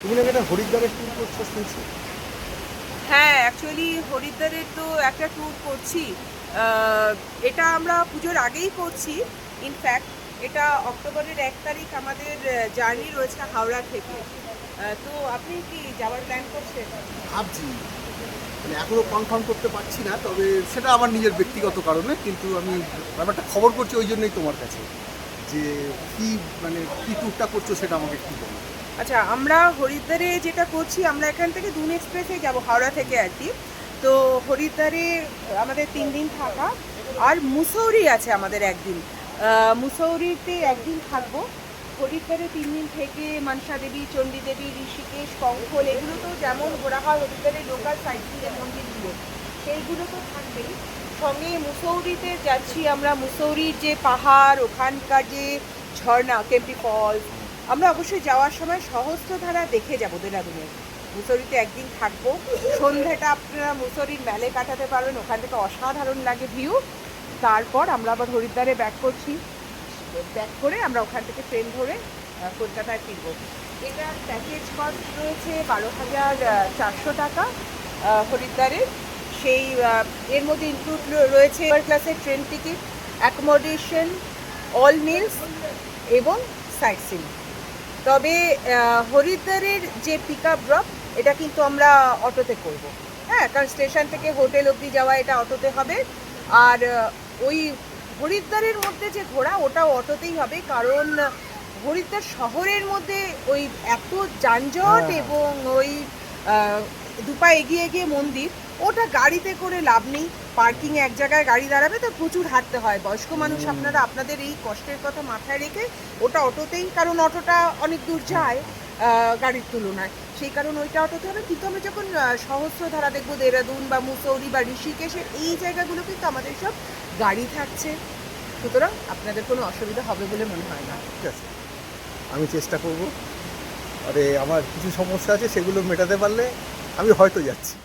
তুমি নাকি একটা হরিদ্বারের ট্যুর করছো শুনছি। হ্যাঁ, অ্যাকচুয়ালি হরিদ্বারের তো একটা ট্যুর করছি। আহ, এটা আমরা পুজোর আগেই করছি। ইনফ্যাক্ট এটা অক্টোবরের 1 তারিখ আমাদের জার্নি রয়েছে হাওড়া থেকে। তো আপনি কি যাওয়ার প্ল্যান করছেন? ভাবছি, মানে এখনো কনফার্ম করতে পারছি না, তবে সেটা আমার নিজের ব্যক্তিগত কারণে, কিন্তু আমি ব্যাপারটা খবর করছি ওই জন্যই তোমার কাছে, যে কি মানে কি ট্যুরটা করছো সেটা আমাকে একটু বলো। আচ্ছা, আমরা হরিদ্বারে যেটা করছি, আমরা এখান থেকে দুন এক্সপ্রেসে যাব হাওড়া থেকে আর কি। তো হরিদ্বারে আমাদের 3 দিন থাকা, আর মুসৌরি আছে আমাদের একদিন। মুসৌরিতে একদিন থাকবো। হরিদ্বারে 3 দিন থেকে মনসা দেবী, চণ্ডী দেবী, ঋষিকেশ, কঙ্খল, এগুলো তো যেমন ঘোরা হয় হরিদ্বারের লোকাল সাইটসিং মন্দিরগুলো, সেইগুলো তো থাকবেই। সঙ্গে মুসৌরিতে যাচ্ছি আমরা। মুসৌরির যে পাহাড়, ওখানকার যে ঝর্ণা, কেম্পি ফলস, আমরা অবশ্যই যাওয়ার সময় সহস্রধারা দেখে যাবো দেরাদুনের। মুসৌরিতে একদিন থাকবো। সন্ধ্যাটা আপনারা মুসৌরির মেলে কাটাতে পারবেন, ওখান থেকে অসাধারণ লাগে ভিউ। তারপর আমরা আবার হরিদ্বারে ব্যাক করছি। ব্যাক করে আমরা ওখান থেকে ট্রেন ধরে কলকাতায় ফিরবো। এটার প্যাকেজ কস্ট রয়েছে 12,400 টাকা হরিদ্বারের। সেই এর মধ্যে ইনক্লুড রয়েছে ক্লাসের train ticket, accommodation, all meals এবং সাইট সিন। তবে হরিদ্বারের যে পিক আপ ড্রপ, এটা কিন্তু আমরা অটোতে করব। হ্যাঁ, কারণ স্টেশন থেকে হোটেল অবধি যাওয়া এটা অটোতে হবে। আর ওই হরিদ্বারের মধ্যে যে ঘোরা, ওটাও অটোতেই হবে, কারণ হরিদ্বার শহরের মধ্যে ওই এত যানজট এবং ওই দুপা এগিয়ে এগিয়ে মন্দির, ওটা গাড়িতে করে লাভ নেই। পার্কিংয়ে এক জায়গায় গাড়ি দাঁড়াবে তো প্রচুর হাঁটতে হয়। বয়স্ক মানুষ আপনারা আপনাদের এই কষ্টের কথা মাথায় রেখে ওটা অটোতেই, কারণ অটোটা অনেক দূর যায় গাড়ির তুলনায়, সেই কারণে ওইটা অটোতে হবে। কিন্তু আমরা যখন সহস্রধারা দেখবো, দেরাদুন বা মুসৌরি বা ঋষিকেশের এই জায়গাগুলো কিন্তু আমাদের সব গাড়ি থাকছে, সুতরাং আপনাদের কোনো অসুবিধা হবে বলে মনে হয় না। ঠিক আছে, আমি চেষ্টা করব। আরে আমার কিছু সমস্যা আছে, সেগুলো মেটাতে পারলে আমি হয়তো যাচ্ছি।